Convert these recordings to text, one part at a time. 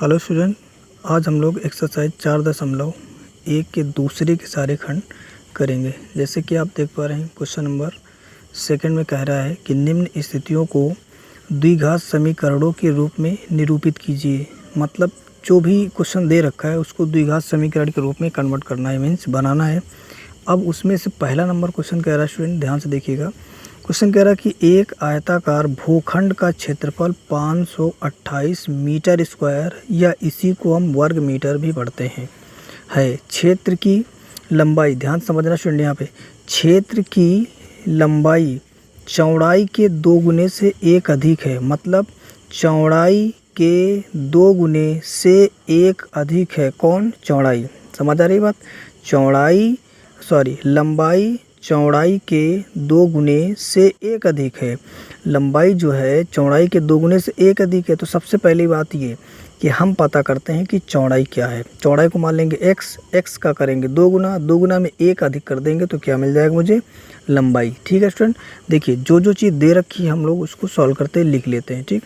Hello student, आज हम लोग एक्सरसाइज 4.1 के दूसरे के सारे खंड करेंगे। जैसे कि आप देख पा रहे हैं, क्वेश्चन नंबर सेकंड में कह रहा है कि निम्न स्थितियों को द्विघात समीकरणों के रूप में निरूपित कीजिए। मतलब जो भी क्वेश्चन दे रखा है उसको द्विघात समीकरण के रूप में कन्वर्ट करना है, मीन्स बनाना है। अब उसमें से पहला नंबर क्वेश्चन कह रहा है, स्टूडेंट ध्यान से देखिएगा। क्वेश्चन कह रहा है कि एक आयताकार भूखंड का क्षेत्रफल 528 मीटर स्क्वायर या इसी को हम वर्ग मीटर भी पढ़ते हैं है। क्षेत्र की लंबाई, ध्यान समझना स्टूडेंट, यहाँ पे क्षेत्र की लंबाई चौड़ाई के 2 गुने से 1 अधिक है। मतलब चौड़ाई के 2 गुने से 1 अधिक है। कौन? चौड़ाई। समझ आ रही बात? लंबाई चौड़ाई के 2 गुने से 1 अधिक है। लंबाई जो है चौड़ाई के 2 गुने से 1 अधिक है। तो सबसे पहली बात ये कि हम पता करते हैं कि चौड़ाई क्या है। चौड़ाई को मान लेंगे x का करेंगे 2 गुना में 1 अधिक कर देंगे तो क्या मिल जाएगा मुझे? लंबाई। ठीक है स्टूडेंट, देखिए जो चीज़ दे रखी है हम लोग उसको सॉल्व करते लिख लेते हैं। ठीक,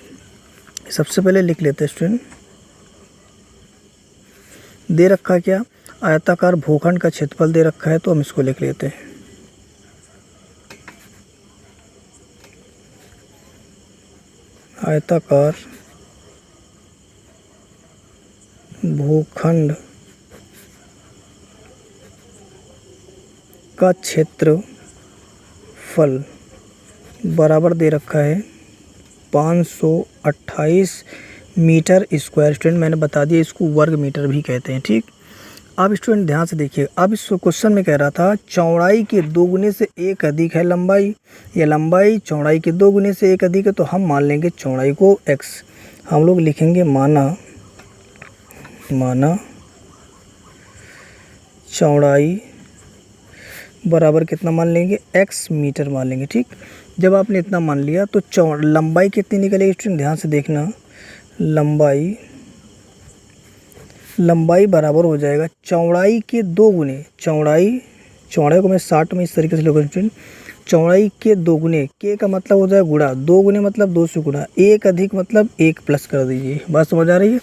सबसे पहले लिख लेते हैं स्टूडेंट, दे रखा क्या? आयताकार भूखंड का क्षेत्रफल दे रखा है, तो हम इसको लिख लेते हैं। आयताकार भूखंड का क्षेत्रफल बराबर दे रखा है 528 मीटर स्क्वायर। स्टूडेंट मैंने बता दिया, इसको वर्ग मीटर भी कहते हैं। ठीक, अब स्टूडेंट ध्यान से देखिए, अब इस क्वेश्चन में कह रहा था चौड़ाई के 2 गुने से 1 अधिक है लंबाई। ये लंबाई चौड़ाई के 2 गुने से 1 अधिक है, तो हम मान लेंगे चौड़ाई को x। हम लोग लिखेंगे माना चौड़ाई बराबर कितना मान लेंगे? x मीटर मान लेंगे। ठीक, जब आपने इतना मान लिया तो लंबाई कितनी निकलेगी स्टूडेंट? ध्यान से देखना, लंबाई बराबर हो जाएगा चौड़ाई के 2 गुने। चौड़ाई को मैं 60 में इस तरीके से लिखूंगा स्टूडेंट, चौड़ाई के 2 गुने, के का मतलब हो जाएगा गुणा, 2 गुने मतलब 2 से गुणा, 1 अधिक मतलब 1 प्लस कर दीजिए। बात समझ आ रही है?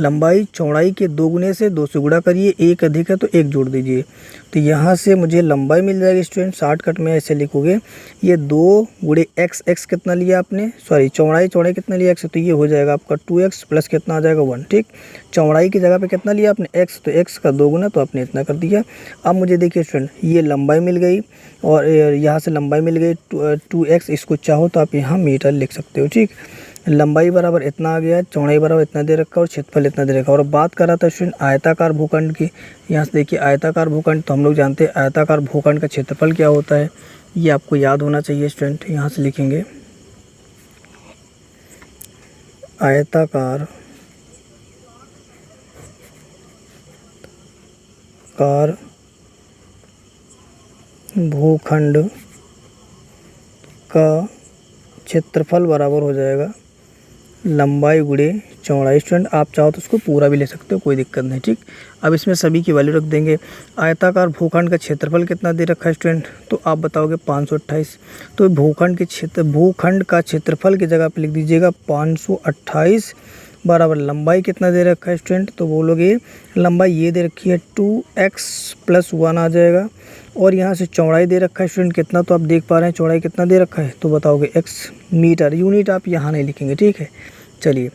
लंबाई चौड़ाई के 2 गुने से 2 से गुणा करिए, 1 अधिक है तो 1 जोड़ दीजिए। तो यहाँ से मुझे लंबाई मिल जाएगी स्टूडेंट, शॉर्टकट में ऐसे लिखोगे, ये 2 गुणे x कितना लिया आपने? चौड़ाई कितना लिया? x, तो ये हो जाएगा आपका 2x प्लस कितना आ जाएगा 1। ठीक, चौड़ाई की जगह पे कितना लिया आपने? x, तो x का 2 गुना, तो आपने इतना कर दिया। अब मुझे देखिए स्टूडेंट, ये लंबाई मिल गई और यहाँ से लंबाई मिल गई 2x। इसको चाहो तो आप यहाँ मीटर लिख सकते हो। ठीक, लंबाई बराबर इतना आ गया, चौड़ाई बराबर इतना दे रखा और क्षेत्रफल इतना दे रखा। और बात कर रहा था स्टूडेंट आयताकार भूखंड की। यहाँ से देखिए आयताकार भूखंड, तो हम लोग जानते हैं आयताकार भूखंड का क्षेत्रफल क्या होता है, ये आपको याद होना चाहिए स्टूडेंट। यहाँ से लिखेंगे आयताकार भूखंड का क्षेत्रफल बराबर हो जाएगा लंबाई गुणे चौड़ाई। स्टूडेंट आप चाहो तो उसको पूरा भी ले सकते हो, कोई दिक्कत नहीं। ठीक, अब इसमें सभी की वैल्यू रख देंगे। आयताकार भूखंड का क्षेत्रफल कितना दे रखा है स्टूडेंट? तो आप बताओगे 528। तो भूखंड का क्षेत्रफल की जगह पे लिख दीजिएगा 528 बराबर लंबाई कितना दे रखा है स्टूडेंट? तो बोलोगे लंबाई ये दे रखी है 2x प्लस 1 आ जाएगा। और यहाँ से चौड़ाई दे रखा है स्टूडेंट कितना, तो आप देख पा रहे हैं चौड़ाई कितना दे रखा है, तो बताओगे x मीटर। यूनिट आप यहाँ नहीं लिखेंगे। ठीक है, चलिए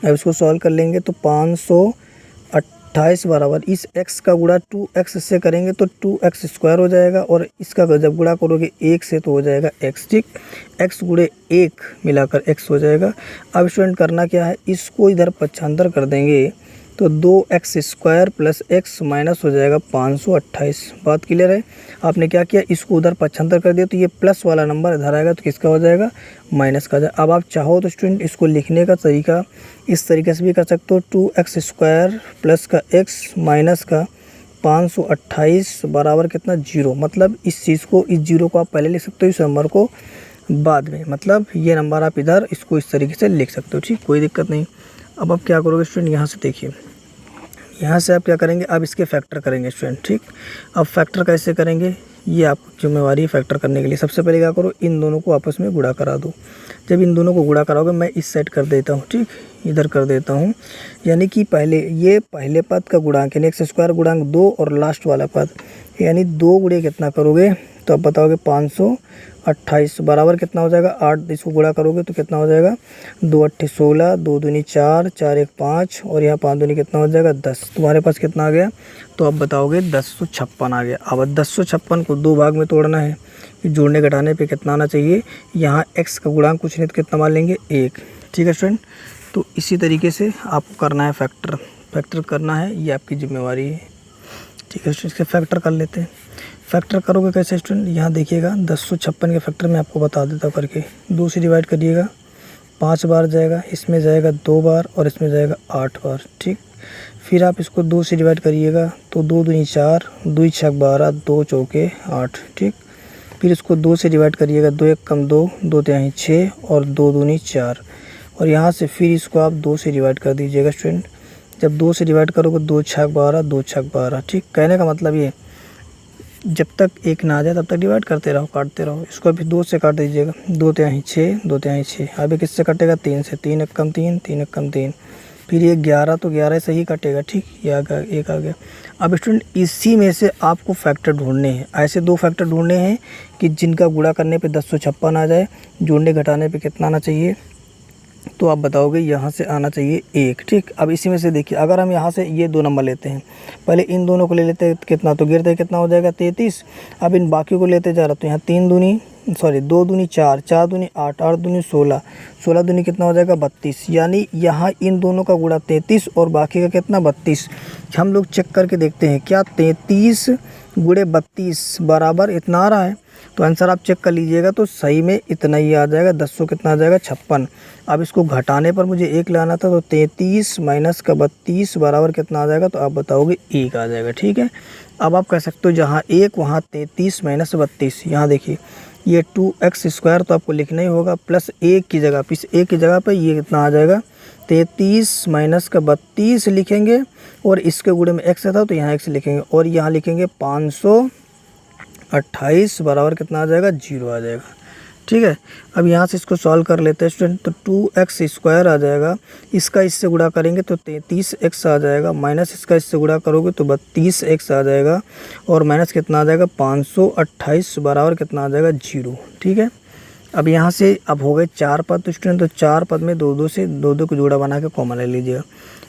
अब इसको सॉल्व कर लेंगे। तो 528 बराबर इस x का गुणा 2x से करेंगे तो 2x स्क्वायर हो जाएगा, और इसका जब गुणा करोगे 1 से तो हो जाएगा x। ठीक, x गुणे 1 मिलाकर x हो जाएगा। अब स्टूडेंट करना क्या है, इसको इधर पक्षांतर कर देंगे तो 2x square plus x minus हो जाएगा 528। बात क्लियर है? आपने क्या किया, इसको उधर पक्षांतर कर दिया तो ये प्लस वाला नंबर इधर आएगा तो किसका हो जाएगा? माइनस का। अब आप चाहो तो स्टूडेंट इसको लिखने का तरीका इस तरीके से भी कर सकते हो, 2x स्क्वायर प्लस का x माइनस का 528 बराबर कितना? 0। मतलब इस चीज़ को, इस 0 को आप पहले लिख सकते हो, इस नंबर को बाद में। मतलब ये नंबर आप इधर इसको इस तरीके से लिख सकते हो। ठीक, कोई दिक्कत नहीं। अब आप क्या करोगे स्टूडेंट, यहाँ से देखिए, यहाँ से आप क्या करेंगे, अब इसके फैक्टर करेंगे स्टूडेंट। ठीक, अब फैक्टर कैसे करेंगे, ये आपकी जिम्मेवारी है फैक्टर करने के लिए। सबसे पहले क्या करो, इन दोनों को आपस में गुणा करा दो। जब इन दोनों को गुणा कराओगे, मैं इस साइड कर देता हूँ, ठीक, इधर कर देता हूँ। यानी कि पहले ये पहले पद का गुणांक यानी एक्स स्क्वायर गुणांक 2 और लास्ट वाला पद यानी 2 गुणे कितना करोगे तो आप बताओगे 528 बराबर कितना हो जाएगा 8। इसको गुणा करोगे तो कितना हो जाएगा 2 8 16, 2 दूनी 4, 4 1 5 और यहाँ 5 दूनी कितना हो जाएगा 10। तुम्हारे पास कितना आ गया तो आप बताओगे 1056 आ गया। अब 1056 को 2 भाग में तोड़ना है, जोड़ने घटाने पे कितना आना चाहिए, यहाँ x का गुणांक कुछ नहीं तो कितना मान लेंगे 1। ठीक है स्टूडेंट, तो इसी तरीके से आपको करना है फैक्टर करना है, ये आपकी जिम्मेवारी है। ठीक है स्टूडेंट, इसके फैक्टर कर लेते हैं। फैक्टर करोगे कैसे स्टूडेंट, यहाँ देखिएगा 1056 के फैक्टर मैं आपको बता देता हूँ करके। 2 से डिवाइड करिएगा 5 बार जाएगा, इसमें जाएगा 2 बार और इसमें जाएगा 8 बार। ठीक, फिर आप इसको 2 से डिवाइड करिएगा तो 2 दूनी 4, 2 6 12, 2 चौके 8। ठीक, फिर इसको 2 से डिवाइड करिएगा, 2 1 कम 2, 2 तिहाई 6 और 2 दूनी 4। और यहाँ से फिर इसको आप 2 से डिवाइड कर दीजिएगा स्टूडेंट। जब 2 से डिवाइड करोगे 2 6 12, 2 6 12। ठीक, कहने का मतलब ये जब तक 1 ना आ जाए तब तक डिवाइड करते रहो, काटते रहो। इसको अभी 2 से काट दीजिएगा, 2 तिहाई 6, 2 तिहाई 6। अभी किससे कटेगा 3 से, 3 1 कम 3, 3 1 कम 3। फिर ये 11 तो 11 से ही कटेगा। ठीक, ये आ गया, 1 आ गया। अब स्टूडेंट इसी में से आपको फैक्टर ढूंढने हैं। ऐसे 2 फैक्टर ढूंढने हैं कि जिनका गुणा करने पे 1056 आ जाए, जोड़ने घटाने पे कितना आना चाहिए तो आप बताओगे यहाँ से आना चाहिए 1। ठीक, अब इसी में से देखिए, अगर हम यहाँ से ये 2 नंबर लेते हैं, पहले इन दोनों को ले लेते हैं कितना तो गिरते कितना हो जाएगा 33। अब इन बाकी को लेते जा रहा तो यहाँ 2 दूनी 4, 4 दूनी 8, 8 दूनी 16, 16 दूनी कितना हो जाएगा 32। यानी यहाँ इन दोनों का गुणा 33 और बाकी का कितना 32। हम लोग चेक करके देखते हैं क्या 33 गुणे 32 बराबर इतना आ रहा है। तो आंसर आप चेक कर लीजिएगा तो सही में इतना ही आ जाएगा। 10 कितना आ जाएगा 56। अब इसको घटाने पर मुझे 1 लाना था तो 33 माइनस का 32 बराबर कितना आ जाएगा तो आप बताओगे 1 आ जाएगा। ठीक है, अब आप कह सकते हो जहाँ 1 वहाँ 33 माइनस 32। यहाँ देखिए ये 2x स्क्वायर तो आपको लिखना ही होगा प्लस 1 की जगह पे, इस 1 की जगह पे ये कितना आ जाएगा 33 माइनस का 32 लिखेंगे और इसके गुणे में x था तो यहाँ x लिखेंगे और यहाँ लिखेंगे 528 बराबर कितना आ जाएगा 0 आ जाएगा। ठीक है, अब यहाँ से इसको सॉल्व कर लेते हैं स्टूडेंट। तो 2x स्क्वायर आ जाएगा, इसका इससे गुणा करेंगे तो 33x आ जाएगा, माइनस इसका इससे गुणा करोगे तो 32x आ जाएगा और माइनस कितना आ जाएगा 528 बराबर कितना आ जाएगा 0। ठीक है, अब यहाँ से अब हो गए 4 पद तो स्टूडेंट, तो 4 पद में 2 से 2 को जोड़ा बना के कॉमन ले लीजिएगा।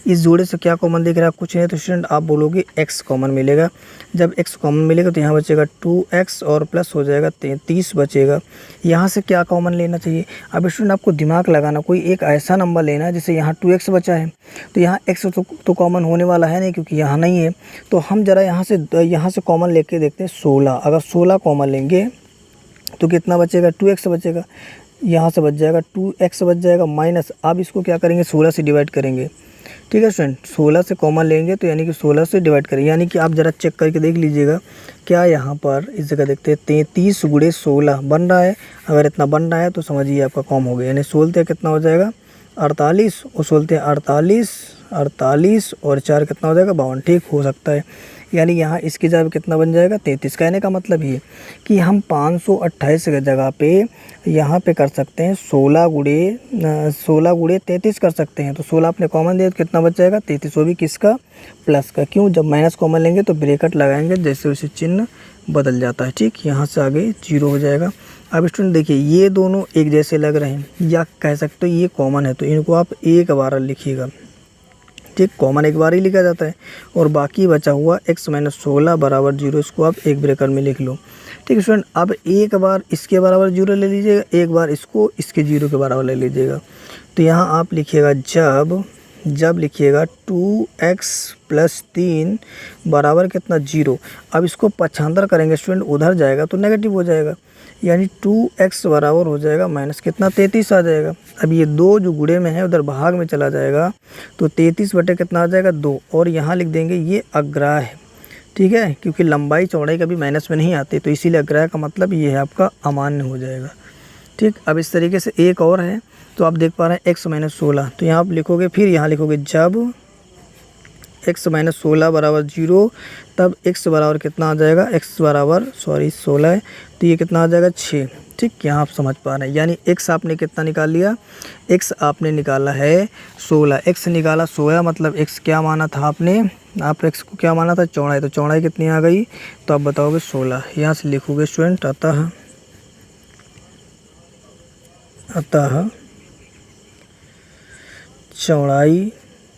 इस जोड़े से क्या कॉमन दिख रहा है, कुछ नहीं तो स्टूडेंट आप बोलोगे x कॉमन मिलेगा। जब x कॉमन मिलेगा तो यहाँ बचेगा 2x और प्लस हो जाएगा 33 बचेगा। यहाँ से क्या कॉमन लेना चाहिए, अब स्टूडेंट आपको दिमाग लगाना, कोई एक ऐसा नंबर लेना है जैसे यहाँ 2x बचा है तो यहाँ x तो कॉमन होने वाला है नहीं क्योंकि यहाँ नहीं है। तो हम ज़रा यहाँ से कॉमन लेके देखते हैं 16। अगर 16 कॉमन लेंगे तो कितना बचेगा 2x बचेगा, यहाँ से बच जाएगा 2x बच जाएगा माइनस। अब इसको क्या करेंगे 16 से डिवाइड करेंगे। ठीक है स्टूडेंट, 16 से कॉमन लेंगे तो यानी कि 16 से डिवाइड करें, यानी कि आप ज़रा चेक करके देख लीजिएगा क्या यहाँ पर इस जगह देखते हैं 33 गुणे 16 बन रहा है। अगर इतना बन रहा है तो समझिए आपका कॉम हो गया, यानी 16 कितना हो जाएगा 48 और 16 48 और 4 कितना हो जाएगा 52। ठीक हो सकता है, यानी यहाँ इसकी जगह कितना बन जाएगा 33। कहने का मतलब ये कि हम 528 की जगह पे यहाँ पे कर सकते हैं 16 गुणे 33 कर सकते हैं। तो 16 अपने कॉमन दिया तो कितना बच जाएगा 33, वो भी किसका प्लस का। क्यों, जब माइनस कॉमन लेंगे तो ब्रैकेट लगाएंगे, जैसे वैसे चिन्ह बदल जाता है। ठीक, यहाँ से आगे 0 हो जाएगा। अब स्टूडेंट देखिए ये दोनों एक जैसे लग रहे हैं या कह सकते हो ये कॉमन है तो इनको आप एक बार लिखिएगा। ठीक, कॉमन एक बार ही लिखा जाता है और बाकी बचा हुआ x माइनस 16 बराबर 0, इसको आप एक ब्रैकेट में लिख लो। ठीक है स्टूडेंट, अब एक बार इसके बराबर 0 ले लीजिएगा, एक बार इसको इसके 0 के बराबर ले लीजिएगा। तो यहाँ आप लिखिएगा जब लिखिएगा 2x प्लस 3 बराबर कितना 0। अब इसको पक्षांतर करेंगे स्टूडेंट, उधर जाएगा तो नेगेटिव हो जाएगा, यानी 2x बराबर हो जाएगा माइनस कितना 33 आ जाएगा। अब ये 2 जो गुणे में है उधर भाग में चला जाएगा तो 33 बटे कितना आ जाएगा 2 और यहाँ लिख देंगे ये अग्राह्य है। ठीक है, क्योंकि लंबाई चौड़ाई कभी माइनस में नहीं आती तो इसीलिए अग्राह्य का मतलब ये है आपका अमान्य हो जाएगा। ठीक, अब इस तरीके से एक और है तो आप देख पा रहे हैं x माइनस 16, तो यहाँ आप लिखोगे, फिर यहाँ लिखोगे जब x माइनस 16 बराबर 0, तब x बराबर कितना आ जाएगा, x बराबर 16 है तो ये कितना आ जाएगा 6। ठीक, यहाँ आप समझ पा रहे हैं, यानी x आपने कितना निकाल लिया, x आपने निकाला है 16, x निकाला 16 मतलब x क्या माना था आपने, आप x को क्या माना था, चौड़ाई, तो चौड़ाई कितनी आ गई, तो आप बताओगे 16। यहाँ से लिखोगे स्टूडेंट अतः चौड़ाई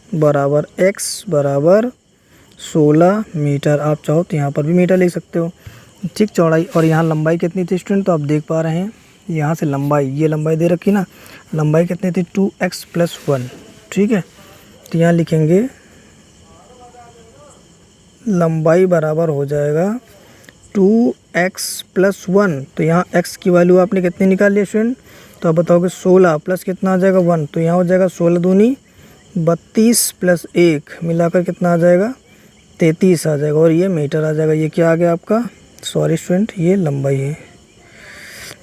बराबर x बराबर 16 मीटर। आप चाहो तो यहाँ पर भी मीटर लिख सकते हो। ठीक, चौड़ाई, और यहाँ लंबाई कितनी थी स्टूडेंट, तो आप देख पा रहे हैं यहाँ से लंबाई, ये लंबाई दे रखी ना, लंबाई कितनी थी 2x + 1। ठीक है, तो यहाँ लिखेंगे लंबाई बराबर हो जाएगा 2x + 1। तो यहाँ x की वैल्यू आपने कितनी निकाल ली स्टूडेंट, तो आप बताओगे 16 प्लस कितना आ जाएगा 1, तो यहाँ हो जाएगा 16 दूनी 32 + 1 मिलाकर कितना आ जाएगा 33 आ जाएगा, और ये मीटर आ जाएगा। ये क्या आ गया आपका, सॉरी स्टूडेंट, ये लंबाई है।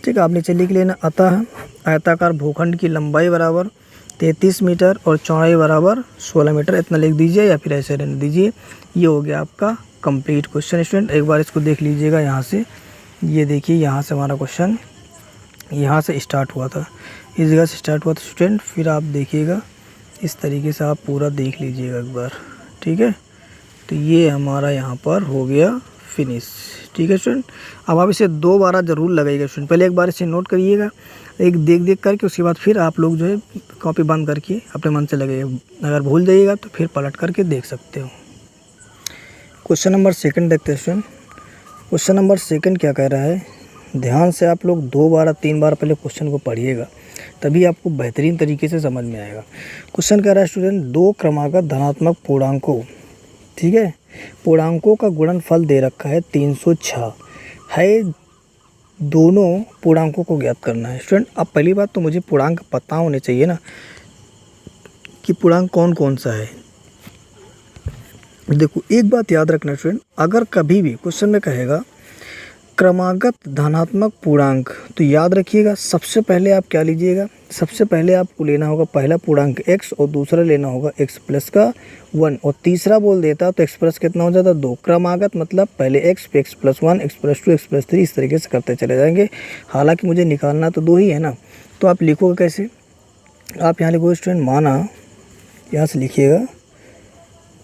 ठीक है, आप नीचे लिख लेना, अतः आयताकार भूखंड की लंबाई बराबर 33 मीटर और चौड़ाई बराबर 16 मीटर, इतना लिख दीजिए या फिर ऐसे रहने दीजिए। ये हो गया आपका कंप्लीट क्वेश्चन स्टूडेंट। एक बार इसको देख लीजिएगा यहाँ से, ये देखिए यहाँ से हमारा क्वेश्चन यहाँ से स्टार्ट हुआ था, इस जगह से स्टार्ट हुआ था स्टूडेंट। फिर आप देखिएगा इस तरीके से, आप पूरा देख लीजिएगा एक बार। ठीक है, तो ये हमारा यहाँ पर हो गया फिनिश। ठीक है स्टूडेंट, अब आप इसे 2 बार ज़रूर लगाइएगा स्टूडेंट। पहले एक बार इसे नोट करिएगा, एक देख करके, उसके बाद फिर आप लोग जो है कॉपी बंद करके अपने मन से लगाइएगा। अगर भूल जाइएगा तो फिर पलट करके देख सकते हो। क्वेश्चन नंबर 2 देखते हैं स्टूडेंट। क्वेश्चन नंबर 2 क्या कह रहा है, ध्यान से आप लोग 2 बार 3 बार पहले क्वेश्चन को पढ़िएगा, तभी आपको बेहतरीन तरीके से समझ में आएगा। क्वेश्चन कह रहा है स्टूडेंट, 2 क्रमागत धनात्मक पूर्णांकों, ठीक है, पूर्णांकों का गुणनफल दे रखा है 306 है, दोनों पूर्णांकों को ज्ञात करना है। स्टूडेंट, अब पहली बात तो मुझे पूर्णांक पता होने चाहिए ना कि पूर्णांक कौन कौन सा है। देखो, एक बात याद रखना स्टूडेंट, अगर कभी भी क्वेश्चन में कहेगा क्रमागत धनात्मक पूर्णांक, तो याद रखिएगा सबसे पहले आप क्या लीजिएगा, सबसे पहले आपको लेना होगा पहला पूर्णांक x और दूसरा लेना होगा x प्लस का 1, और तीसरा बोल देता तो x प्लस कितना हो जाता 2। क्रमागत मतलब पहले x पे x plus 1, x plus 2, x plus 3, इस तरीके से करते चले जाएंगे। हालांकि मुझे निकालना तो 2 ही है ना, तो आप लिखोगे कैसे, आप यहाँ लिखोगे स्टूडेंट माना, यहाँ से लिखिएगा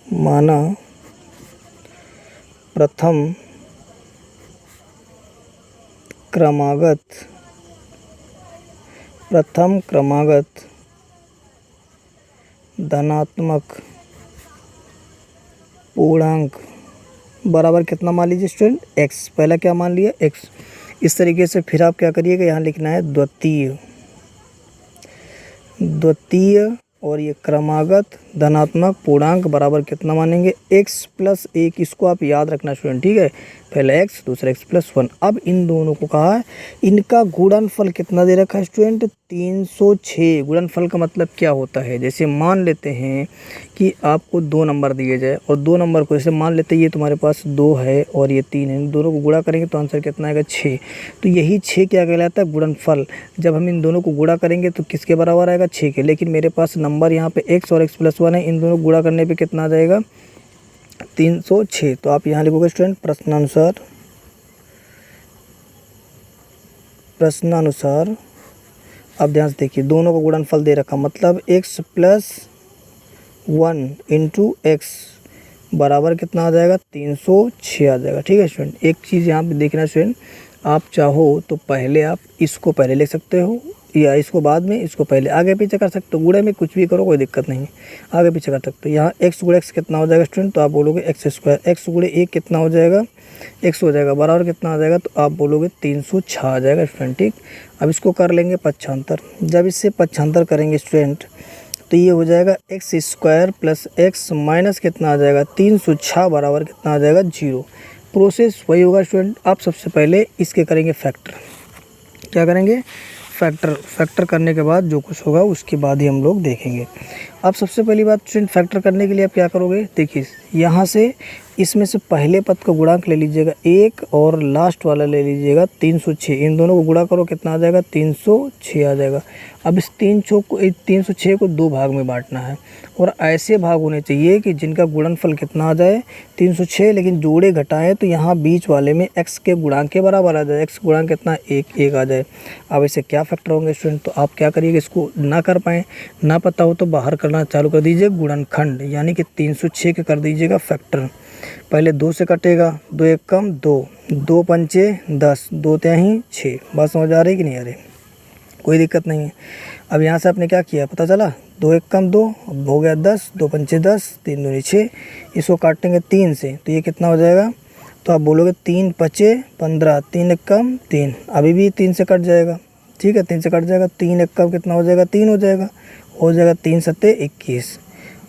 माना प्रथम क्रमागत धनात्मक पूर्णांक बराबर कितना मान लीजिए स्टूडेंट x, पहला क्या मान लिया x। इस तरीके से फिर आप क्या करिएगा, यहाँ लिखना है द्वितीय और ये क्रमागत धनात्मक पूर्णांक बराबर कितना मानेंगे x प्लस 1। इसको आप याद रखना स्टूडेंट, ठीक है, पहले x दूसरा x प्लस 1। अब इन दोनों को कहा है, इनका गुणनफल कितना दे रखा है स्टूडेंट 306। गुणनफल का मतलब क्या होता है, जैसे मान लेते हैं कि आपको 2 नंबर दिए जाए और 2 नंबर को जैसे मान लेते हैं ये तुम्हारे पास 2 है और ये 3 है, दोनों को गुणा करेंगे तो आंसर कितना आएगा 6। तो यही 6 क्या कहलाता है गुणनफल। जब हम इन दोनों को गुणा करेंगे तो किसके बराबर आएगा 6 के, लेकिन मेरे पास नंबर यहाँ पे x और x प्लस 1 है, इन दोनों को गुणा करने पे कितना आ जाएगा 306। तो आप यहाँ लिखोगे स्टूडेंट प्रश्नानुसार। अब ध्यान से देखिए, दोनों को गुणनफल दे रखा, मतलब x प्लस 1 इंटू एक्स बराबर कितना आ जाएगा 306 आ जाएगा। ठीक है स्टूडेंट, एक चीज़ यहाँ पे देखना स्टूडेंट, आप चाहो तो पहले आप इसको पहले लिख सकते हो या इसको बाद में, इसको पहले आगे पीछे कर सकते हो। गुणे में कुछ भी करो कोई दिक्कत नहीं, आगे पीछे कर सकते हो। यहाँ x गुणे x कितना हो जाएगा स्टूडेंट, तो आप बोलोगे x²। x गुणे 1 कितना हो जाएगा x हो जाएगा, बराबर कितना आ जाएगा, तो आप बोलोगे 306 आ जाएगा स्टूडेंट। ठीक, अब इसको कर लेंगे 75। जब इससे 75 करेंगे स्टूडेंट तो ये हो जाएगा x² प्लस x माइनस कितना आ जाएगा 306 बराबर कितना आ जाएगा 0। प्रोसेस वही होगा स्टूडेंट। आप सबसे पहले इसके करेंगे फैक्टर, क्या करेंगे फैक्टर करने के बाद जो कुछ होगा उसके बाद ही हम लोग देखेंगे। अब सबसे पहली बात स्टूडेंट, फैक्टर करने के लिए आप क्या करोगे, देखिए यहाँ से इसमें से पहले पद का गुणांक ले लीजिएगा 1 और लास्ट वाला ले लीजिएगा 306। इन दोनों को गुणा करो, कितना आ जाएगा? 306 आ जाएगा। अब इस 306 को 2 भाग में बांटना है और ऐसे भाग होने चाहिए कि जिनका गुणनफल कितना आ जाए? 306, लेकिन जोड़े घटाएं तो यहाँ बीच वाले में x के गुणांक के बराबर आ जाए। x गुणांक कितना? 1 आ जाए। अब इसे क्या फैक्टर होंगे स्टूडेंट? तो आप क्या करिएगा, इसको ना कर पाएँ, ना पता हो तो बाहर करना चालू कर दीजिए गुणनखंड, यानी कि 306 के कर दीजिएगा फैक्टर। पहले 2 से कटेगा, 2 1 कम 2, 2 पंचे 10, 2 त्याही 6। बात समझ आ रही कि नहीं आ रही? कोई दिक्कत नहीं है। अब यहाँ से आपने क्या किया पता चला? 2 1 कम 2, अब हो गया 10, 2 पंचे 10, 3 दूनी 6। इसको काटेंगे 3 से तो ये कितना हो जाएगा? तो आप बोलोगे 3 पचे 15, 3 1 कम 3, अभी भी 3 से कट जाएगा। ठीक है, 3 से कट जाएगा, 3 1 कम कितना हो जाएगा? 3 हो जाएगा 3 सत्ते 21।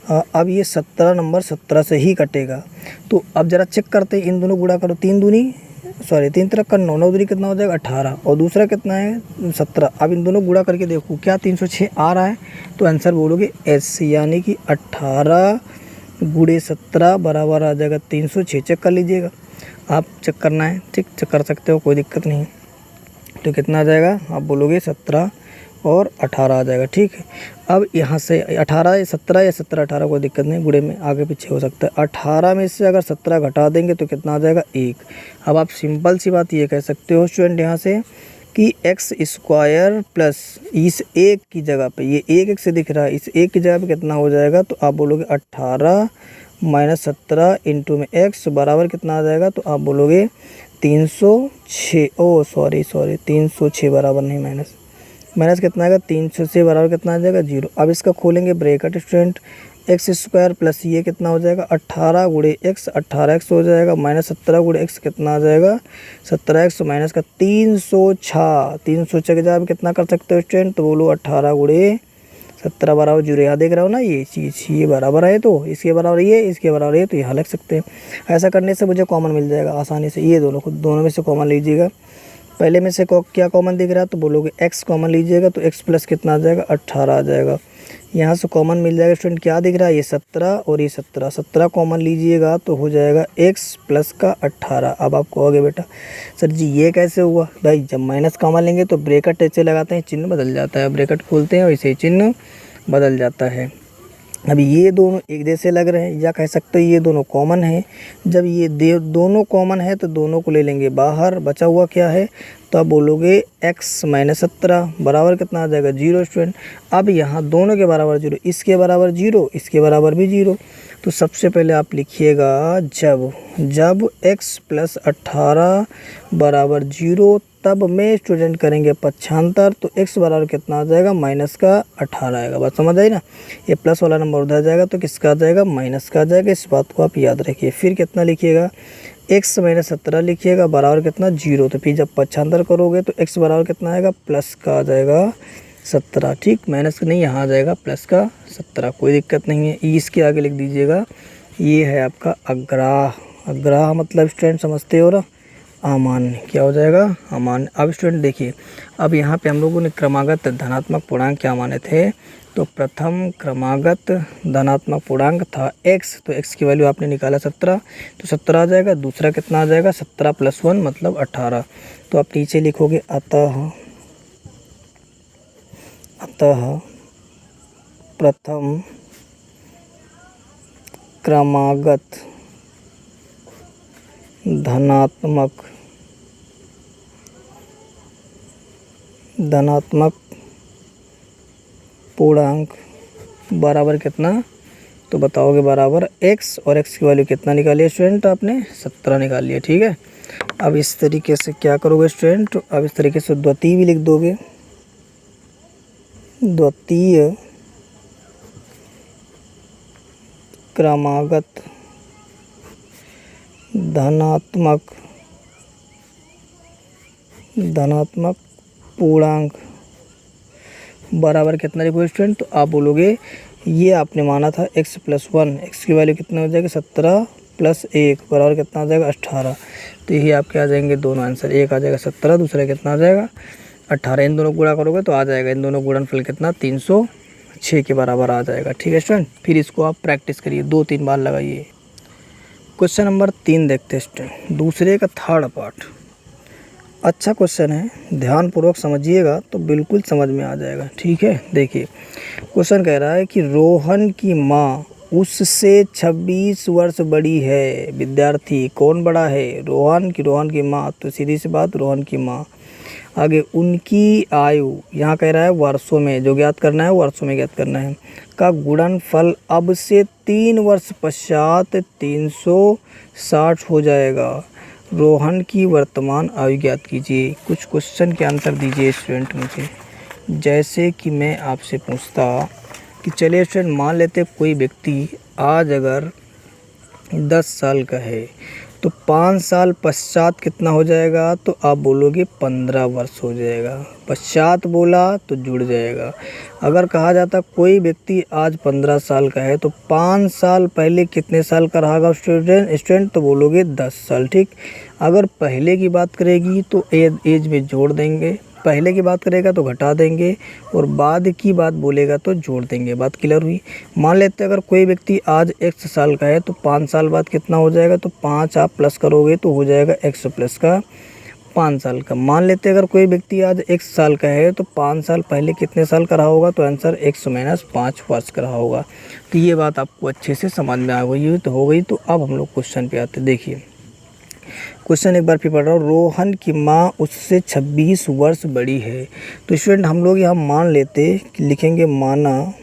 अब ये 17 नंबर 17 से ही कटेगा। तो अब ज़रा चेक करते हैं, इन दोनों गुणा करो, 3 तरह का 9 दूनी कितना हो जाएगा? 18, और दूसरा कितना है? 17। अब इन दोनों गुणा करके देखो क्या 306 आ रहा है? तो आंसर बोलोगे एस, यानी कि 18 गुणे 17 बराबर आ जाएगा 306। चेक कर लीजिएगा, आप चेक करना है, ठीक, चेक कर सकते हो, कोई दिक्कत नहीं। तो कितना आ जाएगा? आप बोलोगे 17 और 18 आ जाएगा। ठीक है, अब यहाँ से 18 17 या 17 18 कोई दिक्कत नहीं, गुणे में आगे पीछे हो सकता है। 18 में से अगर 17 घटा देंगे तो कितना आ जाएगा? 1। अब आप सिंपल सी बात ये कह सकते हो स्टूडेंट यहाँ से कि एक्स स्क्वायर प्लस इस 1 की जगह पे, ये 1 से दिख रहा है, इस 1 की जगह पे कितना हो जाएगा? तो आप बोलोगे 18 माइनस 17 इंटू में एक्स बराबर कितना आ जाएगा? तो आप बोलोगे 306। ओ सॉरी 306 बराबर नहीं, माइनस कितना आएगा? 306 बराबर कितना आ जाएगा? 0। अब इसका खोलेंगे bracket student, x square plus ये कितना हो जाएगा? 18 गुणे एक्स, 18x हो जाएगा, माइनस 17 गुणे एक्स कितना आ जाएगा? 17x माइनस का 306। 306 के जगह कितना कर सकते हो स्टूडेंट? तो बोलो 18 गुणे 17 बराबर 0। यहाँ देख रहा हो ना ये चीज़, ये बराबर है तो इसके बराबर ये, इसके बराबर ये, तो यहाँ लग सकते हैं। ऐसा करने से मुझे कॉमन मिल जाएगा आसानी से। ये दोनों में से कॉमन लीजिएगा। पहले में से क्या कॉमन दिख रहा है? तो बोलोगे x कॉमन लीजिएगा, तो x प्लस कितना आ जाएगा? 18 आ जाएगा। यहाँ से कॉमन मिल जाएगा स्टूडेंट, क्या दिख रहा है? ये 17 और ये 17 कॉमन लीजिएगा तो हो जाएगा x प्लस का 18। अब आप कहोगे बेटा सर जी ये कैसे हुआ? भाई जब माइनस कॉमन लेंगे तो ब्रैकेट ऐसे लगाते हैं, चिन्ह बदल जाता है, ब्रैकेट खोलते हैं वैसे ही चिन्ह बदल जाता है। अभी ये दोनों एक जैसे लग रहे हैं, या कह सकते हो ये दोनों कॉमन हैं। जब ये दोनों कॉमन है तो दोनों को ले लेंगे बाहर, बचा हुआ क्या है? तो आप बोलोगे x माइनस 17 बराबर कितना आ जाएगा? 0 स्टूडेंट। अब यहाँ दोनों के बराबर 0, इसके बराबर 0, इसके बराबर भी 0। तो सबसे पहले आप लिखिएगा जब x प्लस 18 बराबर 0, तब में स्टूडेंट करेंगे पक्षांतर, तो x बराबर कितना आ जाएगा? माइनस का 18 आएगा। बात समझ आई ना? ये प्लस वाला नंबर उधर जाएगा तो किसका आ जाएगा? माइनस का आ जाएगा। इस बात को आप याद रखिए। फिर कितना लिखिएगा? x माइनस 17 लिखिएगा बराबर कितना? 0। तो फिर जब पक्षांतर करोगे तो x बराबर कितना आएगा? प्लस का आ जाएगा 17। ठीक, माइनस का नहीं, यहाँ आ जाएगा प्लस का 17, कोई दिक्कत नहीं है। इसके आगे लिख दीजिएगा, ये है आपका अग्राह मतलब स्टूडेंट समझते हो ना, अमान्य। क्या हो जाएगा? अमान्य। अब स्टूडेंट देखिए, अब यहाँ पे हम लोगों ने क्रमागत धनात्मक पूर्णांक क्या माने थे? तो प्रथम क्रमागत धनात्मक पूर्णांक था x, तो x की वैल्यू आपने निकाला 17, तो 17 आ जाएगा। दूसरा कितना आ जाएगा? 17 + 1 मतलब 18। तो आप नीचे लिखोगे अतः प्रथम क्रमागत धनात्मक पूर्णांक बराबर कितना? तो बताओगे बराबर x, और x की वैल्यू कितना निकाली स्टूडेंट? आपने 17 निकाल लिया। ठीक है, अब इस तरीके से क्या करोगे स्टूडेंट? अब इस तरीके से द्वितीय भी लिख दोगे, द्वितीय क्रमागत धनात्मक पूर्णांक बराबर कितना लिखोगे स्टूडेंट? तो आप बोलोगे ये आपने माना था x + 1, x की वैल्यू कितना हो जाएगा? 17 + 1 बराबर कितना आ जाएगा? 18। तो यही आपके आ जाएंगे दोनों आंसर, एक आ जाएगा 17, दूसरा कितना आ जाएगा? 18। इन दोनों गुणा करोगे तो आ जाएगा, इन दोनों गुणनफल कितना? 306 के बराबर आ जाएगा। ठीक है स्टूडेंट, फिर इसको आप प्रैक्टिस करिए, 2-3 बार लगाइए। क्वेश्चन नंबर 3 देखते हैं स्टूडेंट, दूसरे का थर्ड पार्ट। अच्छा क्वेश्चन है, ध्यानपूर्वक समझिएगा तो बिल्कुल समझ में आ जाएगा। ठीक है, देखिए क्वेश्चन कह रहा है कि रोहन की माँ उससे 26 वर्ष बड़ी है। विद्यार्थी, कौन बड़ा है? रोहन की माँ, तो सीधी सी बात रोहन की माँ। आगे उनकी आयु, यहाँ कह रहा है वर्षों में, जो ज्ञात करना है वर्षों में ज्ञात करना है, का गुणनफल अब से 3 वर्ष पश्चात 360 हो जाएगा। रोहन की वर्तमान आयु ज्ञात कीजिए। कुछ क्वेश्चन के आंसर दीजिए स्टूडेंट मुझे। जैसे कि मैं आपसे पूछता कि चलिए स्टूडेंट, मान लेते कोई व्यक्ति आज अगर 10 साल का है तो 5 साल पश्चात कितना हो जाएगा? तो आप बोलोगे 15 वर्ष हो जाएगा। पश्चात बोला तो जुड़ जाएगा। अगर कहा जाता कोई व्यक्ति आज 15 साल का है तो 5 साल पहले कितने साल का रहा स्टूडेंट? तो बोलोगे 10 साल। ठीक, अगर पहले की बात करेगी तो एज में जोड़ देंगे, पहले की बात करेगा तो घटा देंगे, और बाद की बात बोलेगा तो जोड़ देंगे। बात क्लियर हुई? मान लेते अगर कोई व्यक्ति आज 100 साल का है तो 5 साल बाद कितना हो जाएगा? तो 5 आप प्लस करोगे तो हो जाएगा 100 प्लस का 5 साल का। मान लेते अगर कोई व्यक्ति आज 100 साल का है तो 5 साल पहले कितने साल का रहा होगा? तो आंसर 100 माइनस 5 वर्ष का रहा होगा। तो ये बात आपको अच्छे से समझ में आ गई तो हो गई। तो अब हम लोग क्वेश्चन पे आते। देखिए क्वेश्चन एक बार फिर पढ़ रहा हूँ। रोहन की माँ उससे 26 वर्ष बड़ी है। तो स्टूडेंट हम लोग यहाँ मान लेते कि लिखेंगे माना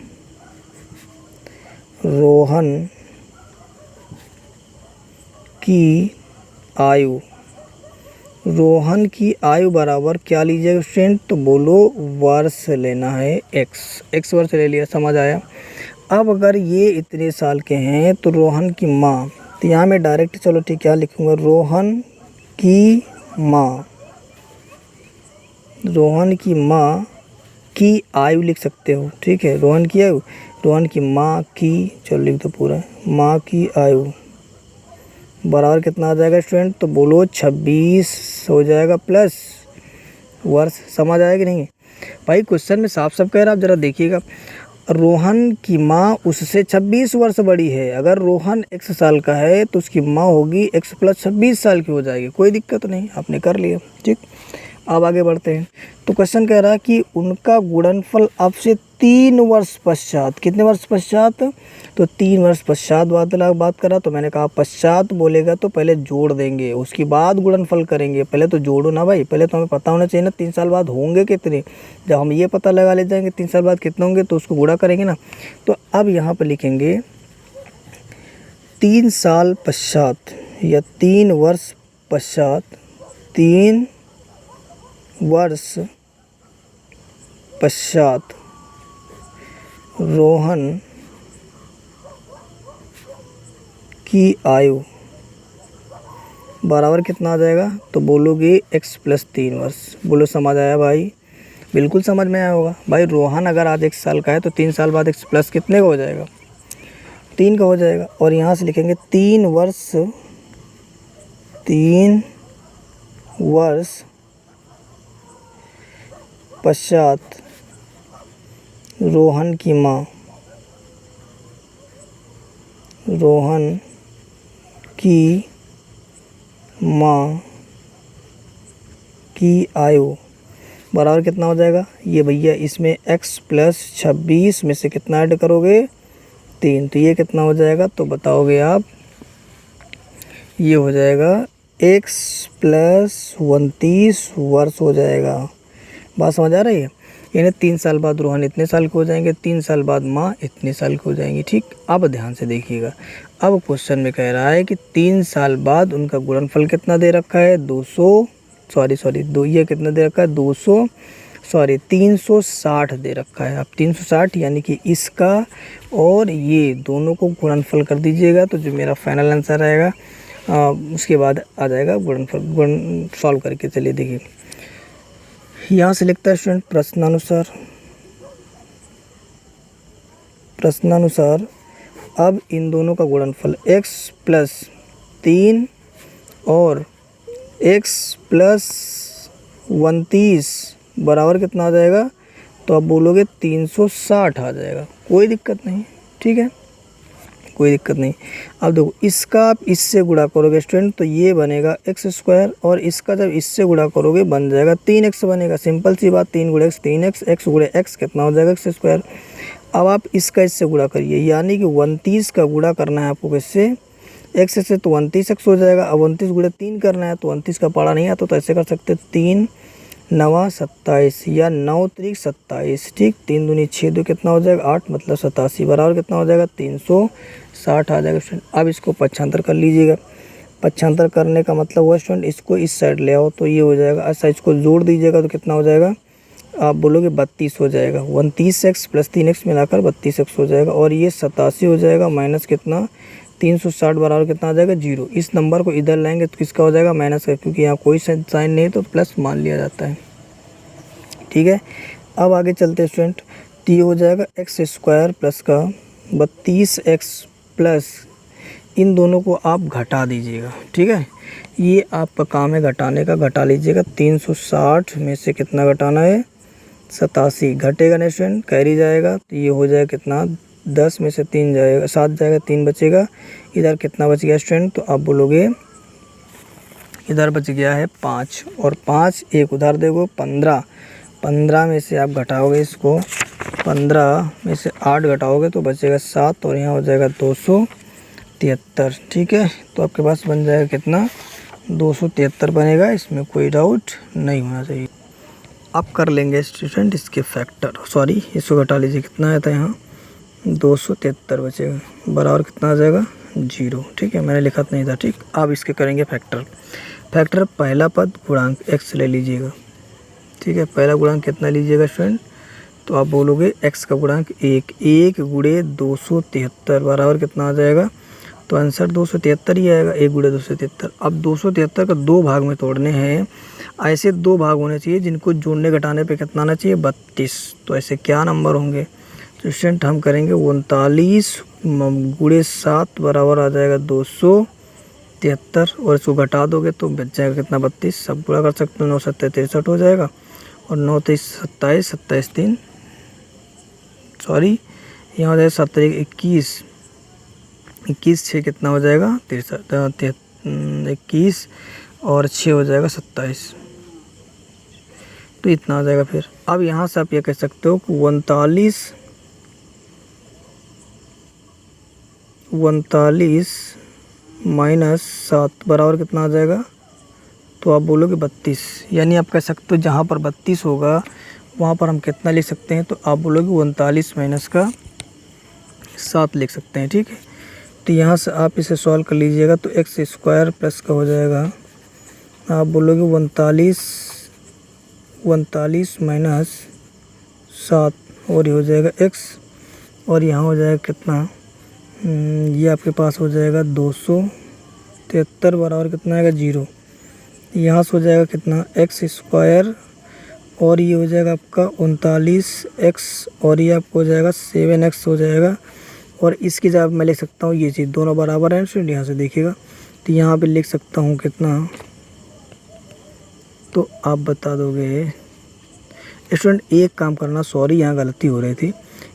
रोहन की आयु, रोहन की आयु बराबर क्या लीजिएगा स्टूडेंट? तो बोलो वर्ष लेना है, एक्स वर्ष ले लिया। समझ आया? अब अगर ये इतने साल के हैं तो रोहन की माँ, तो यहाँ मैं डायरेक्ट चलो ठीक क्या लिखूँगा, रोहन की माँ, रोहन की माँ की आयु लिख सकते हो। ठीक है, रोहन की आयु, रोहन की माँ की, चलो लिख दो पूरा, माँ की आयु बराबर कितना आ जाएगा स्टूडेंट? तो बोलो 26 हो जाएगा प्लस वर्ष। समझ आया कि नहीं? भाई क्वेश्चन में साफ साफ कह रहा, आप ज़रा देखिएगा। रोहन की माँ उससे 26 वर्ष बड़ी है। अगर रोहन 100 साल का है तो उसकी माँ होगी 100 प्लस 26 साल की हो जाएगी। कोई दिक्कत नहीं, आपने कर लिया। ठीक, अब आगे बढ़ते हैं। तो क्वेश्चन कह रहा है कि उनका गुणनफल अब से 3 वर्ष पश्चात, कितने वर्ष पश्चात? तो 3 वर्ष पश्चात बात करा तो मैंने कहा पश्चात बोलेगा तो पहले जोड़ देंगे, उसके बाद गुणनफल करेंगे। पहले तो जोड़ो ना भाई, पहले तो हमें पता होना चाहिए ना 3 साल बाद होंगे कितने। जब हम ये पता लगा ले जाएंगे 3 साल बाद कितने होंगे तो उसको गुणा करेंगे ना। तो अब यहाँ पर लिखेंगे 3 साल पश्चात या 3 वर्ष पश्चात, 3 वर्ष पश्चात रोहन की आयु बराबर कितना आ जाएगा? तो बोलोगे x प्लस 3 वर्ष। बोलो समझ आया भाई? बिल्कुल समझ में आया होगा भाई। रोहन अगर आज 1 साल का है तो 3 साल बाद x प्लस कितने का हो जाएगा? 3 का हो जाएगा। और यहाँ से लिखेंगे 3 वर्ष पश्चात रोहन की माँ, रोहन की माँ की आयु बराबर कितना हो जाएगा? ये भैया इसमें x प्लस 26 में से कितना ऐड करोगे? 3। तो ये कितना हो जाएगा? तो बताओगे आप, ये हो जाएगा x प्लस 29 वर्ष हो जाएगा। बात समझ आ रही है? यानी 3 साल बाद रोहन इतने साल के हो जाएंगे, 3 साल बाद माँ इतने साल की हो जाएंगी। ठीक, अब ध्यान से देखिएगा। अब क्वेश्चन में कह रहा है कि 3 साल बाद उनका गुणनफल कितना दे रखा है? 360 दे रखा है। अब 360 यानी कि इसका और ये दोनों को गुणनफल कर दीजिएगा तो जो मेरा फाइनल आंसर आएगा उसके बाद आ जाएगा गुण सॉल्व करके। चलिए देखिए, यहाँ से लिखता है स्टूडेंट प्रश्नानुसार अब इन दोनों का गुणनफल x प्लस 3 और x प्लस 29 बराबर कितना आ जाएगा? तो आप बोलोगे 360 आ जाएगा। कोई दिक्कत नहीं, ठीक है। कोई दिक्कत नहीं। अब देखो इसका आप इससे गुणा करोगे स्टूडेंट तो ये बनेगा एक्स स्क्वायर, और इसका जब इससे गुणा करोगे बन जाएगा 3x बनेगा। सिंपल सी बात, 3 गुणे एक्स 3x, एक्स गुणे एक्स कितना हो जाएगा एक्स स्क्वायर। अब आप इसका इससे गुणा करिए, यानी कि 29 का गुणा करना है आपको किससे, एक्स से, तो 29x हो जाएगा। अब 29 गुणे 3 करना है, तो 29 का पारा नहीं आता तो ऐसे कर सकते 3 9 27 या 9 3 27, ठीक। 3 दूनी 6, 2 कितना हो जाएगा 8, मतलब 87 बराबर कितना हो जाएगा 360 आ जाएगा स्टूडेंट। अब इसको पक्षांतर कर लीजिएगा। पक्षांतर करने का मतलब हुआ स्टूडेंट इसको इस साइड ले आओ तो ये हो जाएगा, ऐसा इसको जोड़ दीजिएगा तो कितना हो जाएगा, आप बोलोगे 32 हो जाएगा। 29x प्लस 3x मिलाकर 32x हो जाएगा, और ये 87 हो जाएगा माइनस कितना 360 बराबर कितना आ जाएगा 0। इस नंबर को इधर लाएंगे तो किसका हो जाएगा माइनस का, क्योंकि यहाँ कोई साइन नहीं है तो प्लस मान लिया जाता है, ठीक है। अब आगे चलते हैं स्टूडेंट, तो ये हो जाएगा एक्स स्क्वायर प्लस का 32x प्लस इन दोनों को आप घटा दीजिएगा, ठीक है। ये आपका काम है घटाने का, घटा लीजिएगा। 360 में से कितना घटाना है 87, घटेगा ना स्टूडेंट, कैरी जाएगा तो ये हो जाएगा कितना 10 में से 3 जाएगा, 7 जाएगा, 3 बचेगा। इधर कितना बच गया स्टूडेंट, तो आप बोलोगे इधर बच गया है 5, और 5 एक उधर देखो 15, 15 में से आप घटाओगे इसको, 15 में से 8 घटाओगे तो बचेगा 7, और यहाँ हो जाएगा 273, ठीक है। तो आपके पास बन जाएगा कितना 273 बनेगा, इसमें कोई डाउट नहीं होना चाहिए। अब कर लेंगे स्टूडेंट इसके फैक्टर, सॉरी इसको घटा लीजिए, कितना आया था यहाँ 273 बचेगा, बराबर कितना आ जाएगा 0, ठीक है। मैंने लिखा नहीं था, ठीक। अब इसके करेंगे फैक्टर। फैक्टर पहला पद गुणांक x ले लीजिएगा, ठीक है। पहला गुणांक कितना लीजिएगा स्टूडेंट, तो आप बोलोगे x का गुणांक 1 गुणे 273 बराबर कितना आ जाएगा, तो आंसर 273 ही आएगा, 1 गुणे 273। अब 273 का 2 भाग में तोड़ने हैं, ऐसे 2 भाग होने चाहिए जिनको जोड़ने घटाने पे कितना आना चाहिए 32, तो ऐसे क्या नंबर होंगे, तो स्टूडेंट हम करेंगे 39 गुणे 7 बराबर आ जाएगा 273, और इसको घटा दोगे तो बच जाएगा कितना 32, सब पूरा कर सकते हो, 9 7 63 हो जाएगा, और 9 23 27, 27 3 सॉरी यहाँ हो जाएगा 7 21, 21 6 कितना हो जाएगा 63, 21 और 6 हो जाएगा 27, तो इतना आ जाएगा। फिर अब यहाँ से आप ये कह सकते हो कि 39 माइनस 7 बराबर कितना आ जाएगा, तो आप बोलोगे 32, यानी आप कह सकते हो जहाँ पर 32 होगा वहाँ पर हम कितना लिख सकते हैं, तो आप बोलोगे 39 माइनस का 7 लिख सकते हैं, ठीक है। तो यहाँ से आप इसे सॉल्व कर लीजिएगा तो एक्स स्क्वायर प्लस का हो जाएगा, आप बोलोगे 39 माइनस 7, और ये हो जाएगा x, और यहाँ हो जाएगा कितना, ये आपके पास हो जाएगा 273 बराबर कितना आएगा 0। यहाँ से हो जाएगा कितना एक्स स्क्वायर, और ये हो जाएगा आपका 39x, और ये आपको हो जाएगा 7x हो जाएगा, और इसकी जगह मैं लिख सकता हूँ ये चीज़ दोनों बराबर हैं स्टूडेंट, यहाँ से देखिएगा तो यहाँ पे लिख सकता हूँ कितना, तो आप बता दोगे स्टूडेंट। एक काम करना, सॉरी यहाँ गलती हो रही थी,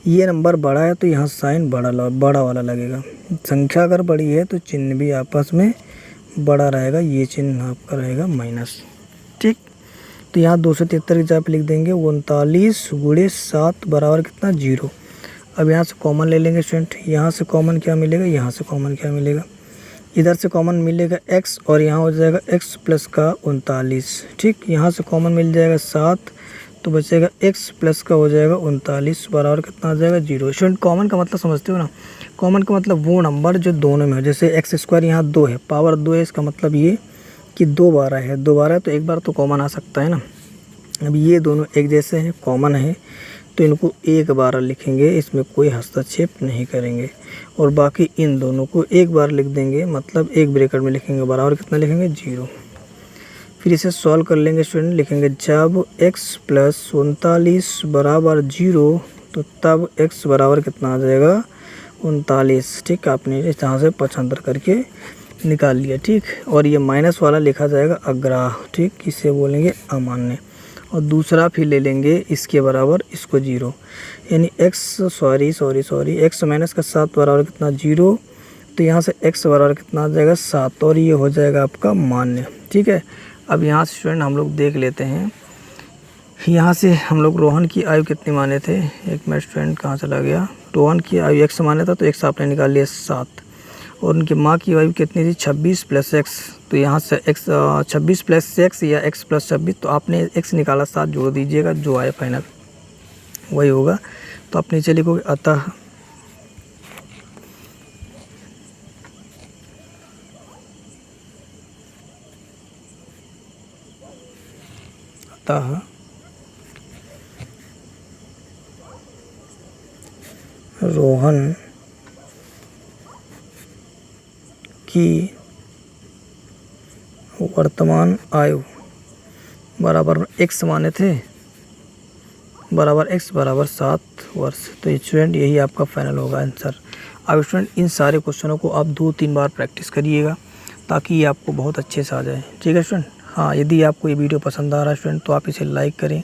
ये नंबर बड़ा है तो यहाँ साइन बड़ा वाला लगेगा, संख्या अगर बड़ी है तो चिन्ह भी आपस में बड़ा रहेगा, ये चिन्ह आपका रहेगा माइनस, ठीक। तो यहाँ 273 की जगह पे लिख देंगे 39 गुणे 7 बराबर कितना 0। अब यहाँ से कॉमन ले लेंगे स्टूडेंट, यहाँ से कॉमन क्या मिलेगा, यहाँ से कॉमन क्या मिलेगा, इधर से कॉमन मिलेगा x, और यहाँ हो जाएगा x प्लस का 39, ठीक। यहाँ से कॉमन मिल जाएगा 7, तो बचेगा x प्लस का हो जाएगा 39 बराबर कितना आ जाएगा 0। स्टूडेंट कॉमन का मतलब समझते हो ना, कॉमन का मतलब वो नंबर जो दोनों में हो, जैसे एक्स स्क्वायर यहाँ 2 है, पावर 2 है, इसका मतलब ये कि 2 बार है, 2 बार है तो एक बार तो कॉमन आ सकता है ना। अब ये दोनों एक जैसे हैं, कॉमन है, तो इनको एक बार लिखेंगे, इसमें कोई हस्तक्षेप नहीं करेंगे, और बाकी इन दोनों को एक बार लिख देंगे, मतलब एक ब्रैकेट में लिखेंगे, बराबर कितना लिखेंगे 0। फिर इसे सॉल्व कर लेंगे स्टूडेंट, लिखेंगे जब x प्लस 39 बराबर 0, तो तब x बराबर कितना आ जाएगा 39, ठीक। आपने यहाँ से पक्षांतर करके निकाल लिया, ठीक। और ये माइनस वाला लिखा जाएगा अग्राह, ठीक, इसे बोलेंगे अमान्य। और दूसरा फिर ले लेंगे इसके बराबर इसको 0, यानी x माइनस का 7 बराबर कितना 0। तो यहाँ से x बराबर कितना आ जाएगा 7 और ये हो जाएगा आपका मान्य। ठीक है, अब यहाँ से स्टूडेंट हम लोग देख लेते हैं, यहाँ से हम लोग रोहन की आयु कितनी माने थे, एक मिनट स्टूडेंट कहाँ चला गया, रोहन की आयु x माने था तो x आपने निकाल लिया 7, और उनकी माँ की आयु कितनी थी 26 + x। तो यहाँ से x 26 + x या x + 26, तो आपने x निकाला 7 जोड़ दीजिएगा, जो आया फाइनल वही होगा। तो आप नीचे लिखोगे अतः रोहन की वर्तमान आयु बराबर x माने थे बराबर x बराबर 7 वर्ष। तो स्टूडेंट यही आपका फाइनल होगा आंसर। अब स्टूडेंट इन सारे क्वेश्चनों को आप 2-3 बार प्रैक्टिस करिएगा ताकि ये आपको बहुत अच्छे से आ जाए। ठीक है स्टूडेंट। हाँ, यदि आपको ये वीडियो पसंद आ रहा है स्टूडेंट तो आप इसे लाइक करें,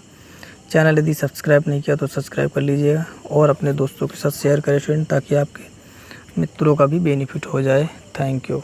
चैनल यदि सब्सक्राइब नहीं किया तो सब्सक्राइब कर लीजिएगा, और अपने दोस्तों के साथ शेयर करें स्टूडेंट, ताकि आपके मित्रों का भी बेनिफिट हो जाए। Thank you.